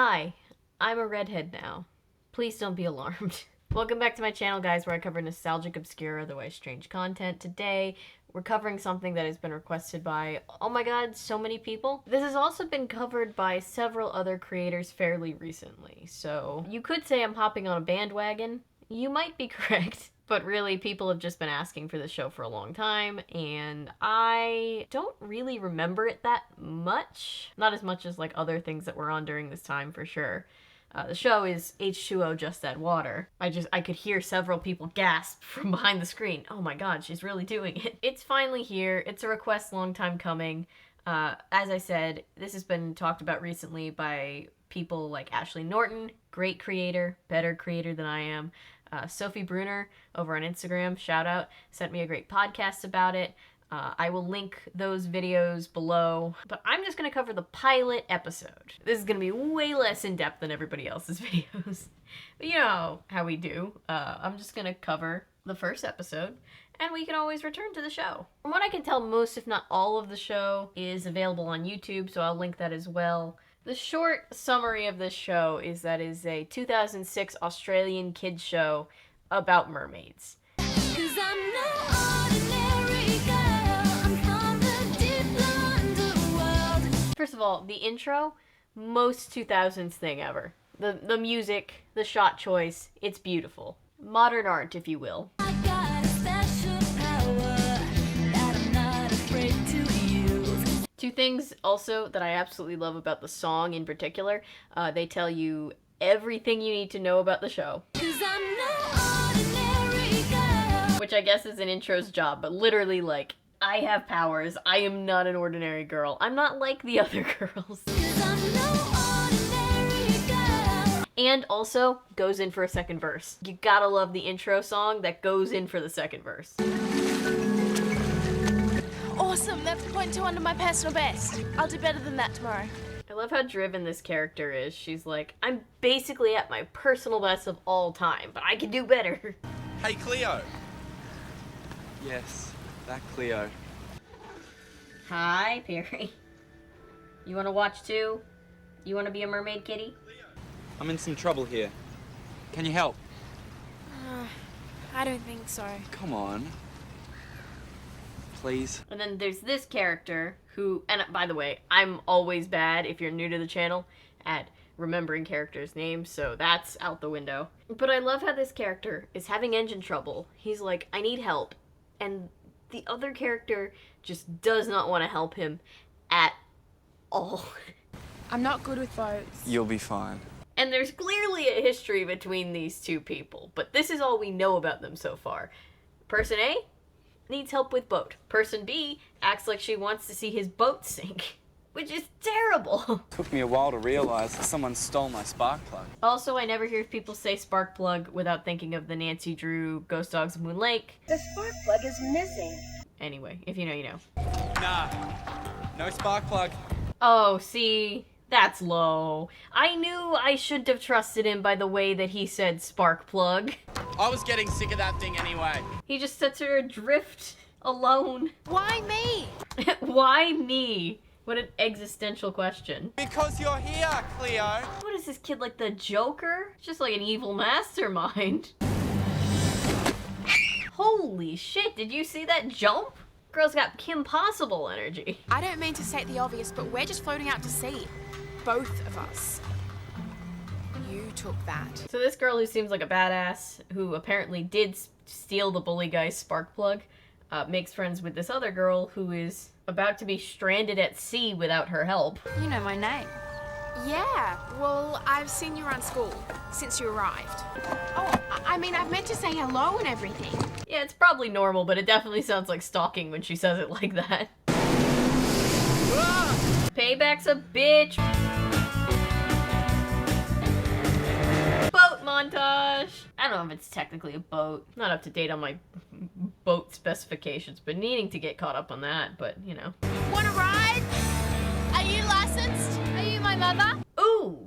Hi, I'm a redhead now. Please don't be alarmed. Welcome back to my channel, guys, where I cover nostalgic, obscure, otherwise strange content. Today, we're covering something that has been requested by, oh my god, so many people. This has also been covered by several other creators fairly recently, so you could say I'm hopping on a bandwagon. You might be correct. But really, people have just been asking for this show for a long time, and I don't really remember it that much. Not as much as, like, other things that were on during this time, for sure. The show is H2O, Just Add Water. I could hear several people gasp from behind the screen. Oh my god, she's really doing it. It's finally here. It's a request long time coming. As I said, this has been talked about recently by people like Ashley Norton, great creator, better creator than I am. Sophie Bruner over on Instagram, shout out, sent me a great podcast about it. I will link those videos below, but I'm just going to cover the pilot episode. This is going to be way less in-depth than everybody else's videos. But you know how we do. I'm just going to cover the first episode, and we can always return to the show. From what I can tell, most, if not all of the show is available on YouTube, so I'll link that as well. The short summary of this show is that it is a 2006 Australian kids show about mermaids. First of all, the intro, most 2000s thing ever. The music, the shot choice, it's beautiful. Modern art, if you will. Two things also that I absolutely love about the song in particular. They tell you everything you need to know about the show. Which I guess is an intro's job, but literally, like, I have powers. I am not an ordinary girl. I'm not like the other girls. And also goes in for a second verse. You gotta love the intro song that goes in for the second verse. Awesome, that's 0.2 under my personal best. I'll do better than that tomorrow. I love how driven this character is. She's like, I'm basically at my personal best of all time, but I can do better. Hey, Cleo. Yes, that Cleo. Hi, Perry. You want to watch too? You want to be a mermaid kitty? I'm in some trouble here. Can you help? I don't think so. Come on. Please. And then there's this character who, and by the way, I'm always bad, if you're new to the channel, at remembering characters' names, so that's out the window. But I love how this character is having engine trouble. He's like, I need help. And the other character just does not want to help him at all. I'm not good with boats. You'll be fine. And there's clearly a history between these two people, but this is all we know about them so far. Person A needs help with boat. Person B acts like she wants to see his boat sink, which is terrible. Took me a while to realize that someone stole my spark plug. Also, I never hear people say spark plug without thinking of the Nancy Drew Ghost Dogs of Moon Lake. The spark plug is missing. Anyway, if you know, you know. Nah, no spark plug. Oh, see, that's low. I knew I shouldn't have trusted him by the way that he said spark plug. I was getting sick of that thing anyway. He just sets her adrift, alone. Why me? Why me? What an existential question. Because you're here, Cleo. What is this kid, like the Joker? Just like an evil mastermind. Holy shit, did you see that jump? Girl's got Kim Possible energy. I don't mean to state the obvious, but we're just floating out to sea. Both of us. You took that. So this girl who seems like a badass, who apparently did steal the bully guy's spark plug, makes friends with this other girl who is about to be stranded at sea without her help. You know my name. Yeah, well, I've seen you around school since you arrived. Oh, I mean, I've meant to say hello and everything. Yeah, it's probably normal, but it definitely sounds like stalking when she says it like that. Payback's a bitch. Boat montage. I don't know if it's technically a boat. Not up to date on my boat specifications, but needing to get caught up on that, but you know. Wanna ride? Are you licensed? Are you my mother? Ooh,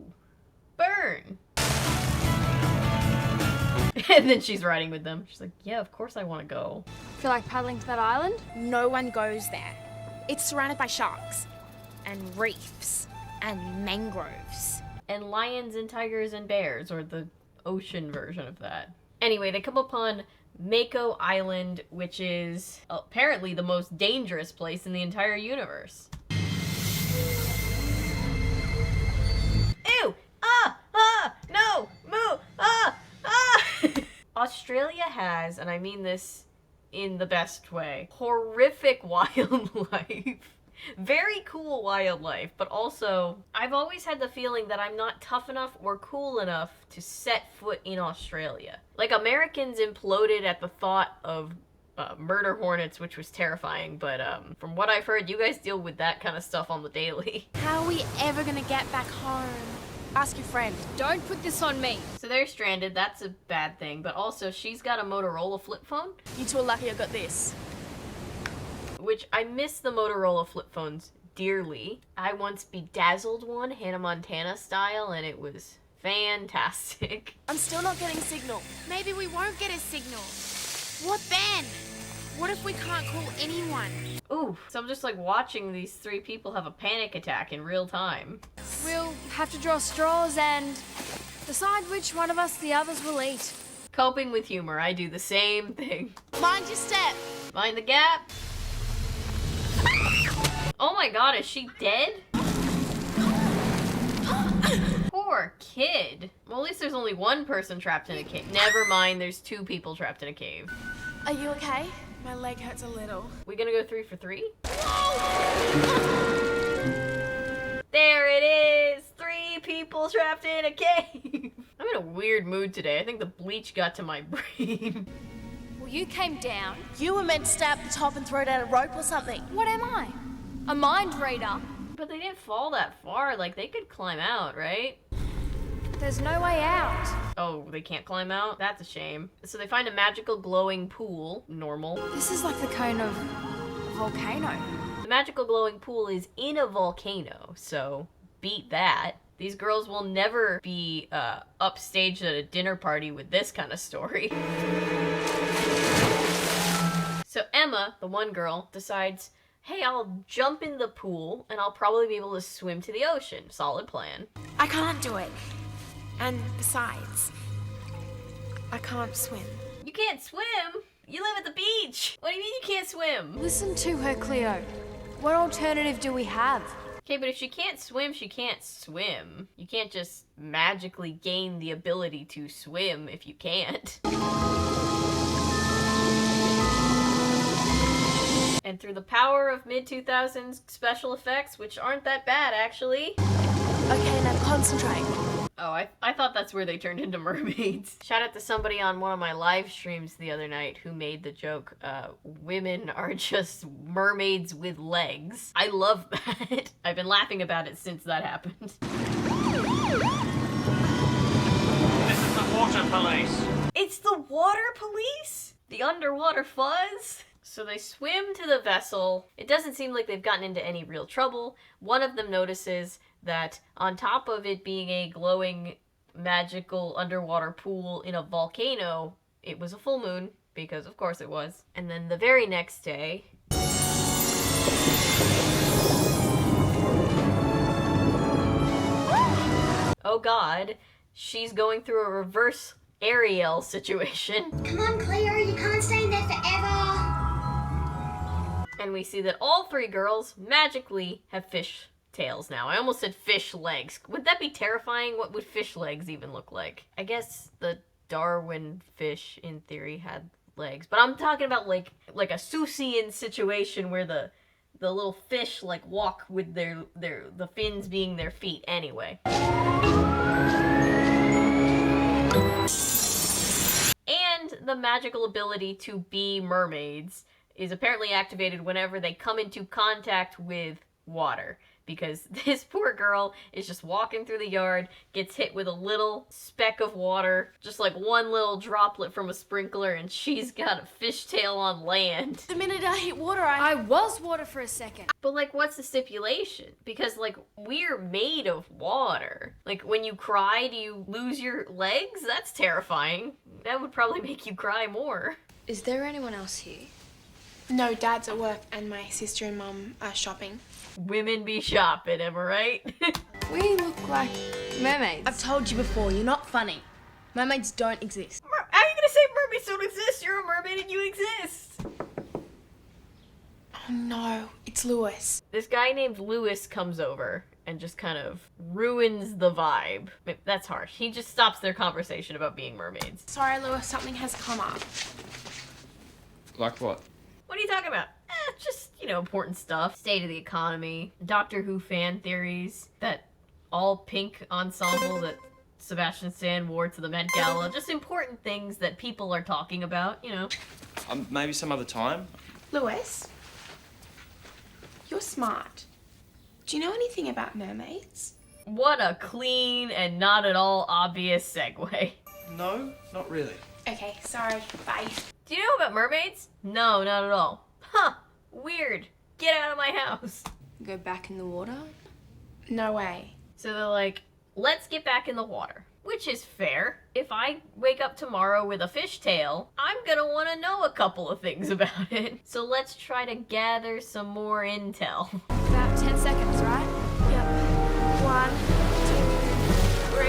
burn. And then she's riding with them. She's like, yeah, of course I want to go. Feel like paddling to that island? No one goes there. It's surrounded by sharks and reefs and mangroves. And lions and tigers and bears, or the ocean version of that. Anyway, they come upon Mako Island, which is apparently the most dangerous place in the entire universe. Ew! No! Moo! Australia has, and I mean this in the best way, horrific wildlife. Very cool wildlife, but also, I've always had the feeling that I'm not tough enough or cool enough to set foot in Australia. Like, Americans imploded at the thought of murder hornets, which was terrifying, but from what I've heard, you guys deal with that kind of stuff on the daily. How are we ever gonna get back home? Ask your friend. Don't put this on me. So they're stranded, that's a bad thing, but also she's got a Motorola flip phone, You two are lucky I got this. which I miss the Motorola flip phones dearly. I once bedazzled one, Hannah Montana style, and it was fantastic. I'm still not getting signal. Maybe we won't get a signal. What then? What if we can't call anyone? Ooh, so I'm just like watching these three people have a panic attack in real time. We'll have to draw straws and decide which one of us the others will eat. Coping with humor, I do the same thing. Mind your step. Mind the gap. Oh my god, is she dead? Poor kid. Well, at least there's only one person trapped in a cave. Never mind, there's two people trapped in a cave. Are you okay? My leg hurts a little. We gonna go 3 for 3? There it is! 3 people trapped in a cave! I'm in a weird mood today. I think the bleach got to my brain. Well, you came down. You were meant to stay up the top and throw down a rope or something. What am I? A mind reader. But they didn't fall that far. Like, they could climb out, right? There's no way out. Oh, they can't climb out? That's a shame. So they find a magical glowing pool. Normal. This is like the cone of a volcano. The magical glowing pool is in a volcano, so beat that. These girls will never be upstaged at a dinner party with this kind of story. So Emma, the one girl, decides, hey, I'll jump in the pool and I'll probably be able to swim to the ocean. Solid plan. I can't do it. And besides, I can't swim. You can't swim? You live at the beach. What do you mean you can't swim? Listen to her, Cleo. What alternative do we have? Okay, but if she can't swim, she can't swim. You can't just magically gain the ability to swim if you can't. And through the power of mid-2000s special effects, which aren't that bad, actually. Okay, now concentrate. Oh, I thought that's where they turned into mermaids. Shout out to somebody on one of my live streams the other night who made the joke, women are just mermaids with legs. I love that. I've been laughing about it since that happened. This is the water police. It's the water police? The underwater fuzz? So they swim to the vessel. It doesn't seem like they've gotten into any real trouble. One of them notices that on top of it being a glowing, magical underwater pool in a volcano, it was a full moon, because of course it was. And then the very next day... oh god, she's going through a reverse Ariel situation. Come on, Cleo, you can't stay in there forever. And we see that all 3 girls magically have fish tails now. I almost said fish legs. Would that be terrifying? What would fish legs even look like? I guess the Darwin fish, in theory, had legs. But I'm talking about like a Seussian situation where the little fish like walk with the fins being their feet anyway. And the magical ability to be mermaids is apparently activated whenever they come into contact with water. Because this poor girl is just walking through the yard, gets hit with a little speck of water, just like one little droplet from a sprinkler, and she's got a fishtail on land. The minute I hit water, I was water for a second. But like, what's the stipulation? Because like, we're made of water. Like, when you cry, do you lose your legs? That's terrifying. That would probably make you cry more. Is there anyone else here? No, Dad's at work and my sister and Mum are shopping. Women be shopping, am I right? We look like Mermaids. I've told you before, you're not funny. Mermaids don't exist. How are you gonna say mermaids don't exist? You're a mermaid and you exist. Oh no, it's Lewis. This guy named Lewis comes over and just kind of ruins the vibe. That's harsh. He just stops their conversation about being mermaids. Sorry, Lewis, something has come up. Like what? What are you talking about? Just, important stuff. State of the economy, Doctor Who fan theories, that all pink ensemble that Sebastian Stan wore to the Met Gala. Just important things that people are talking about, Maybe some other time. Lewis, you're smart. Do you know anything about mermaids? What a clean and not at all obvious segue. No, not really. Okay, sorry, bye. Do you know about mermaids? No, not at all. Huh, weird. Get out of my house. Go back in the water? No way. So they're like, let's get back in the water. Which is fair. If I wake up tomorrow with a fishtail, I'm gonna want to know a couple of things about it. So let's try to gather some more intel. About 10 seconds, right? Yep. 1, 2, 3,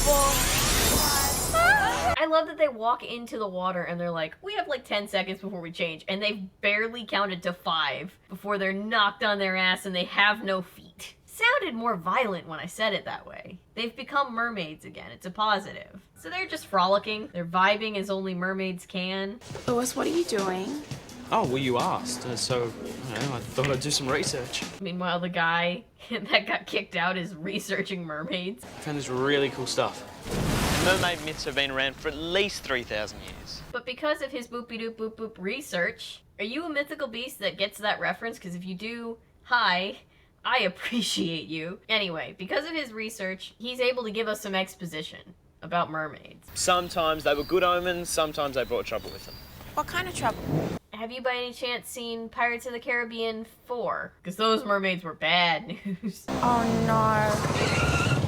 4, 5. I love that they walk into the water and they're like, we have like 10 seconds before we change. And they've barely counted to 5 before they're knocked on their ass and they have no feet. Sounded more violent when I said it that way. They've become mermaids again. It's a positive. So they're just frolicking. They're vibing as only mermaids can. Lewis, what are you doing? Oh, well, you asked, so I thought I'd do some research. Meanwhile, the guy that got kicked out is researching mermaids. I found this really cool stuff. Mermaid myths have been around for at least 3,000 years. But because of his boopy-doop boop-boop research, are you a mythical beast that gets that reference? Because if you do, hi, I appreciate you. Anyway, because of his research, he's able to give us some exposition about mermaids. Sometimes they were good omens, sometimes they brought trouble with them. What kind of trouble? Have you by any chance seen Pirates of the Caribbean 4? Because those mermaids were bad news. Oh no.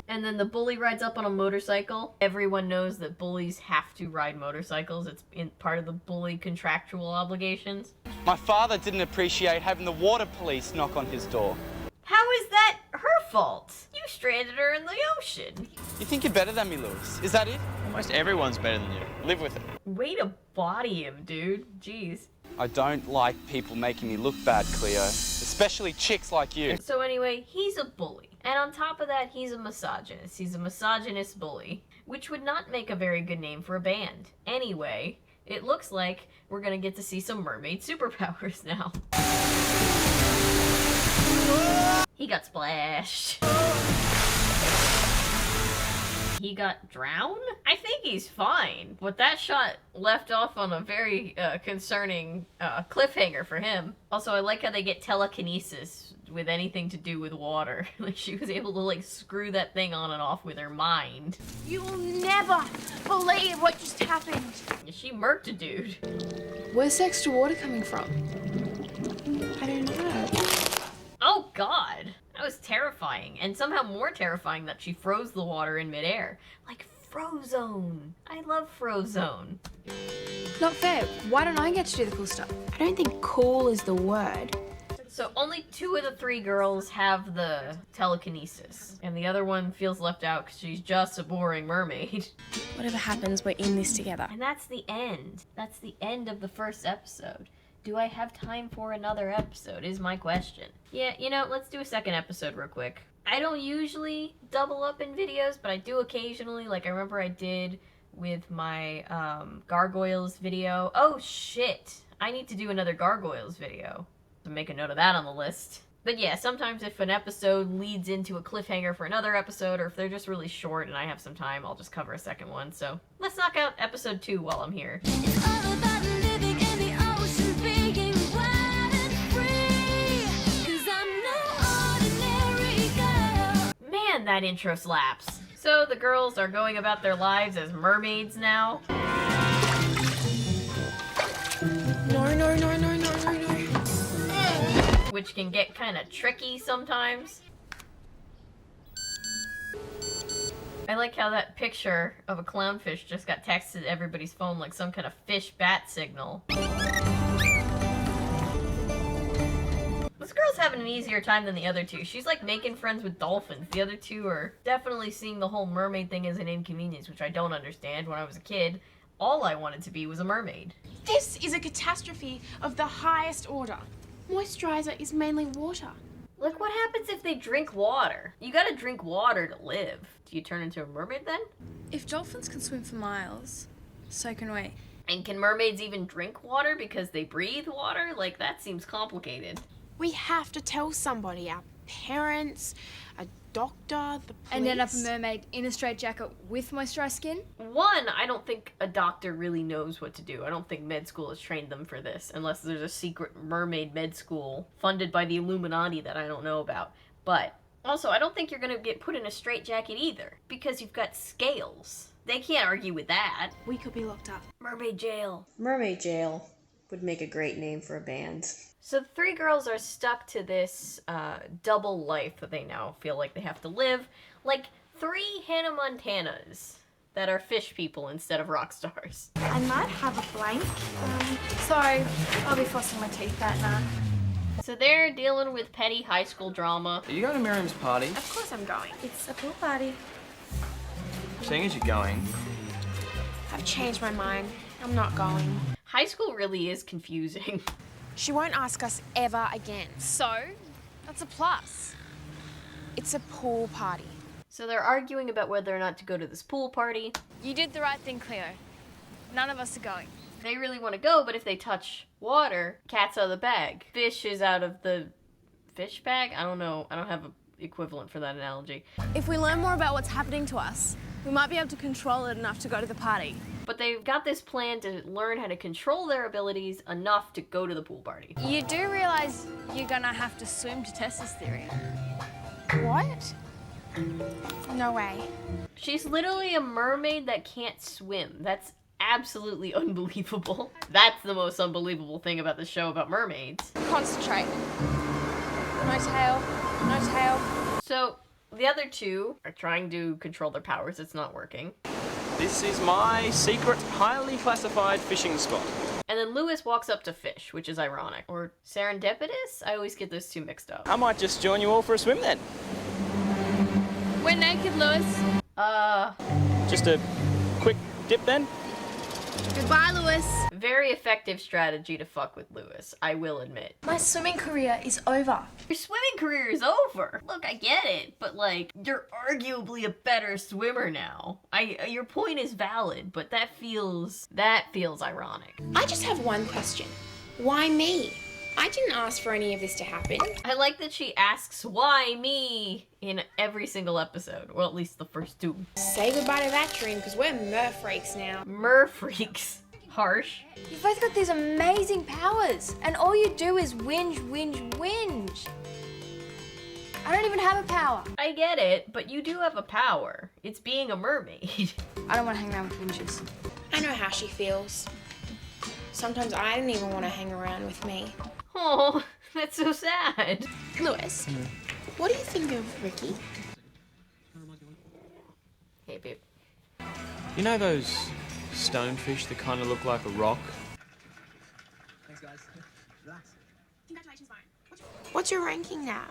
And then the bully rides up on a motorcycle. Everyone knows that bullies have to ride motorcycles. It's part of the bully contractual obligations. My father didn't appreciate having the water police knock on his door. How is that her fault? You stranded her in the ocean. You think you're better than me, Lewis? Is that it? Almost everyone's better than you. Live with it. Way to body him, dude. Jeez. I don't like people making me look bad, Cleo. Especially chicks like you. So anyway, he's a bully. And on top of that, he's a misogynist. He's a misogynist bully, which would not make a very good name for a band. Anyway, it looks like we're gonna get to see some mermaid superpowers now. He got splashed. He got drowned? I think he's fine. But that shot left off on a very concerning cliffhanger for him. Also, I like how they get telekinesis with anything to do with water. Like, she was able to, like, screw that thing on and off with her mind. You will never believe what just happened. She murked a dude. Where's the extra water coming from? I don't know. Oh, God. That was terrifying. And somehow more terrifying that she froze the water in midair. Like, Frozone. I love Frozone. Not fair. Why don't I get to do the cool stuff? I don't think cool is the word. So only 2 of the 3 girls have the telekinesis. And the other one feels left out because she's just a boring mermaid. Whatever happens, we're in this together. And that's the end. That's the end of the first episode. Do I have time for another episode is my question. Yeah, let's do a second episode real quick. I don't usually double up in videos, but I do occasionally. Like, I remember I did with my Gargoyles video. Oh, shit. I need to do another Gargoyles video. So make a note of that on the list. But yeah, sometimes if an episode leads into a cliffhanger for another episode, or if they're just really short and I have some time, I'll just cover a second one. So let's knock out episode 2 while I'm here. It's all about living in the ocean, being wild and free. 'Cause I'm no ordinary girl. Man, that intro slaps. So the girls are going about their lives as mermaids now. No. Which can get kind of tricky sometimes. I like how that picture of a clownfish just got texted to everybody's phone like some kind of fish bat signal. What's This girl's having an easier time than the other two. She's like making friends with dolphins. The other two are definitely seeing the whole mermaid thing as an inconvenience, which I don't understand. When I was a kid, all I wanted to be was a mermaid. This is a catastrophe of the highest order. Moisturizer is mainly water. Like, what happens if they drink water? You gotta drink water to live. Do you turn into a mermaid then? If dolphins can swim for miles, so can we. And can mermaids even drink water because they breathe water? Like, that seems complicated. We have to tell somebody, our parents, a doctor, the police. And end up a mermaid in a straitjacket with moisturized skin? One, I don't think a doctor really knows what to do. I don't think med school has trained them for this, unless there's a secret mermaid med school funded by the Illuminati that I don't know about. But also, I don't think you're gonna get put in a straitjacket either, because you've got scales. They can't argue with that. We could be locked up. Mermaid jail. Mermaid Jail would make a great name for a band. So the three girls are stuck to this double life that they now feel like they have to live. Like three Hannah Montanas that are fish people instead of rock stars. I might have a blank. Sorry, I'll be flossing my teeth that night. So they're dealing with petty high school drama. Are you going to Miriam's party? Of course I'm going. It's a pool party. Seeing as you're going, I've changed my mind. I'm not going. High school really is confusing. She won't ask us ever again. So, that's a plus. It's a pool party. So they're arguing about whether or not to go to this pool party. You did the right thing, Cleo. None of us are going. They really want to go, but if they touch water, cat's out of the bag. Fish is out of the fish bag? I don't know. I don't have an equivalent for that analogy. If we learn more about what's happening to us, we might be able to control it enough to go to the party. But they've got this plan to learn how to control their abilities enough to go to the pool party. You do realize you're gonna have to swim to test this theory. What? No way. She's literally a mermaid that can't swim. That's absolutely unbelievable. That's the most unbelievable thing about the show about mermaids. Concentrate. No tail. No tail. So the other two are trying to control their powers. It's not working. this is my secret, highly classified fishing spot. And then Lewis walks up to fish, which is ironic. Or serendipitous? I always get those two mixed up. I might just join you all for a swim then. We're naked, Lewis. Just a quick dip then. Goodbye, Lewis. Very effective strategy to fuck with Lewis, I will admit. My swimming career is over. Your swimming career is over. Look, I get it, but like, you're arguably a better swimmer now. Your point is valid, but that feels ironic. I just have one question. Why me? I didn't ask for any of this to happen. I like that she asks, why me, in every single episode. Well, at least the first two. Say goodbye to that dream, because we're merfreaks now. Merfreaks. Harsh. You've both got these amazing powers, and all you do is whinge. I don't even have a power. I get it, but you do have a power. It's being a mermaid. I don't want to hang around with whinges. I know how she feels. Sometimes I don't even want to hang around with me. Oh, that's so sad. Lewis, what do you think of Ricky? Hey, babe. You know those stonefish that kind of look like a rock? What's your ranking now?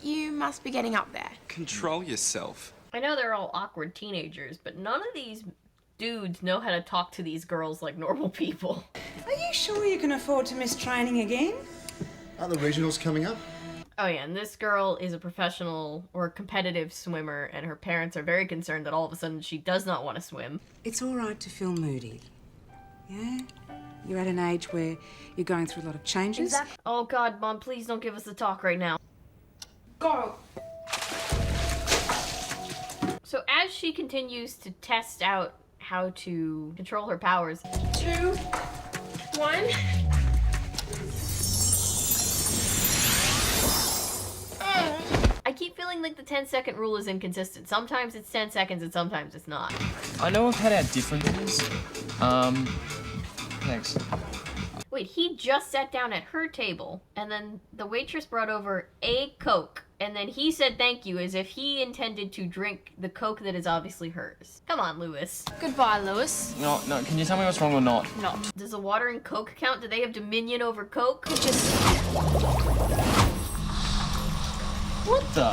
You must be getting up there. Control yourself. I know they're all awkward teenagers, but none of these dudes know how to talk to these girls like normal people. Are you sure you can afford to miss training again? Are the regionals coming up? Oh yeah, and this girl is a professional or competitive swimmer, and her parents are very concerned that all of a sudden she does not want to swim. It's all right to feel moody. Yeah? You're at an age where you're going through a lot of changes. Exactly. Oh God, Mom, please don't give us the talk right now. Go. So as she continues to test out how to control her powers, 2, 1. I keep feeling like the 10-second rule is inconsistent. Sometimes it's 10 seconds and sometimes it's not. I know I've had our differences. Thanks. Wait, he just sat down at her table, and then the waitress brought over a Coke, and then he said thank you as if he intended to drink the Coke that is obviously hers. Come on, Lewis. Goodbye, Lewis. No, can you tell me what's wrong or not? Not. Does the water in Coke count? Do they have dominion over Coke? What the?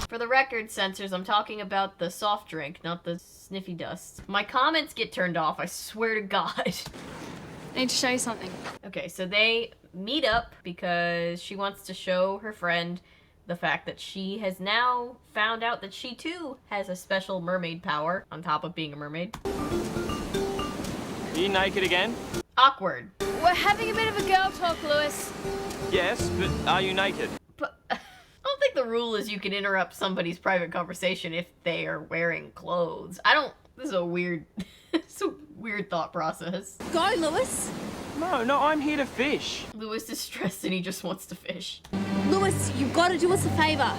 For the record, censors, I'm talking about the soft drink, not the sniffy dust. My comments get turned off, I swear to God. I need to show you something. Okay, so they meet up because she wants to show her friend the fact that she has now found out that she too has a special mermaid power on top of being a mermaid. Are you naked again? Awkward. We're having a bit of a girl talk, Lewis. Yes, but are you naked? But I don't think the rule is you can interrupt somebody's private conversation if they are wearing clothes. This is a weird, it's a weird thought process. Go, Lewis. No, I'm here to fish. Lewis is stressed and he just wants to fish. Lewis, you've got to do us a favor.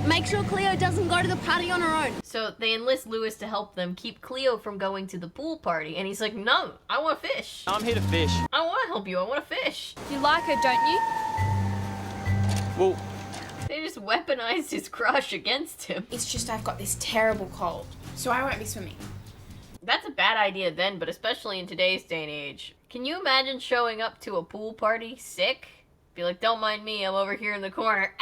Make sure Cleo doesn't go to the party on her own. So they enlist Lewis to help them keep Cleo from going to the pool party, and he's like, no, I want to fish. I'm here to fish. I want to help you, I want to fish. You like her, don't you? Well, They just weaponized his crush against him. It's just I've got this terrible cold, so I won't be swimming. That's a bad idea then, but especially in today's day and age. Can you imagine showing up to a pool party sick? Be like, don't mind me, I'm over here in the corner.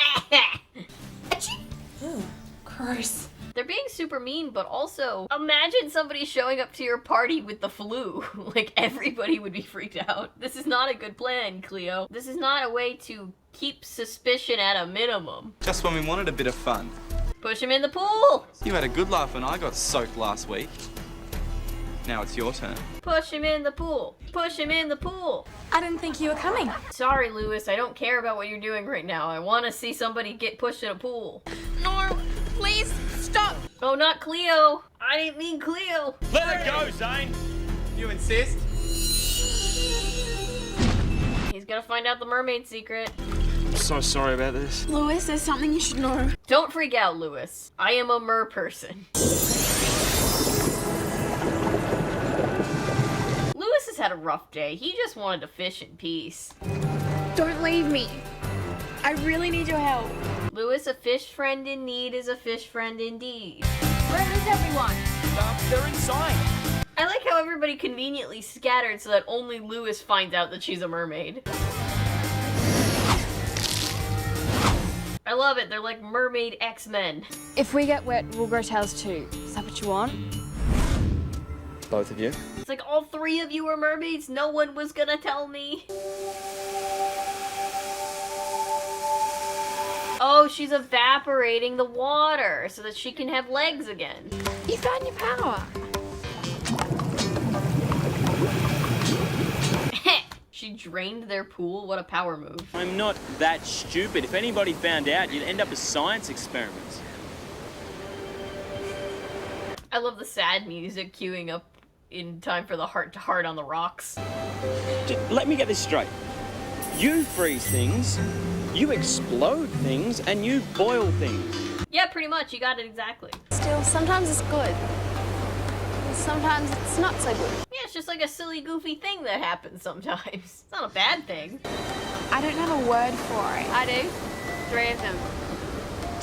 Ugh, gross. They're being super mean, but also, imagine somebody showing up to your party with the flu. Like, everybody would be freaked out. This is not a good plan, Cleo. This is not a way to keep suspicion at a minimum. Just when we wanted a bit of fun. Push him in the pool! You had a good laugh when I got soaked last week. Now it's your turn. Push him in the pool! Push him in the pool! I didn't think you were coming. Sorry, Lewis, I don't care about what you're doing right now. I want to see somebody get pushed in a pool. No, please, stop. Oh, not Cleo! I didn't mean Cleo! let it go, Zane. You insist? He's gonna find out the mermaid secret. I'm so sorry about this. Lewis, there's something you should know. Don't freak out, Lewis. I am a mer person. Lewis has had a rough day. He just wanted to fish in peace. Don't leave me. I really need your help. Lewis, a fish friend in need is a fish friend indeed. Where is everyone? They're inside. I like how everybody conveniently scattered so that only Lewis finds out that she's a mermaid. I love it. They're like mermaid X-Men. If we get wet, we'll grow tails too. Is that what you want? Both of you? It's like all three of you are mermaids. No one was gonna tell me. Oh, she's evaporating the water so that she can have legs again. You found your power. She drained their pool. What a power move. I'm not that stupid. If anybody found out, you'd end up with science experiments. I love the sad music queuing up in time for the heart-to-heart on the rocks. Let me get this straight. You freeze things, you explode things, and you boil things. Yeah, pretty much. You got it exactly. Still, sometimes it's good. And sometimes it's not so good. Yeah, it's just like a silly, goofy thing that happens sometimes. It's not a bad thing. I don't have a word for it. I do. 3 of them.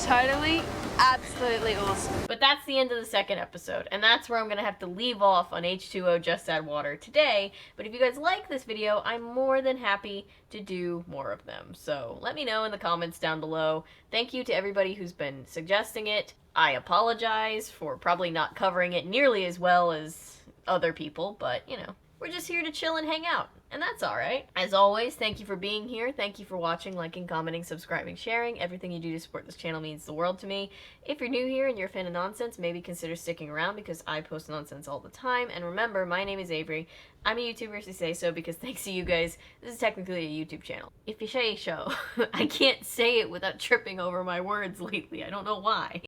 Totally, absolutely awesome. But that's the end of the second episode, and that's where I'm gonna have to leave off on H2O Just Add Water today. But if you guys like this video, I'm more than happy to do more of them. So let me know in the comments down below. Thank you to everybody who's been suggesting it. I apologize for probably not covering it nearly as well as other people, but you know, we're just here to chill and hang out. And that's alright. As always, thank you for being here. Thank you for watching, liking, commenting, subscribing, sharing. Everything you do to support this channel means the world to me. If you're new here and you're a fan of nonsense, maybe consider sticking around because I post nonsense all the time. And remember, my name is Avery. I'm a YouTuber, so say so, because thanks to you guys, this is technically a YouTube channel. If you say so. I can't say it without tripping over my words lately. I don't know why.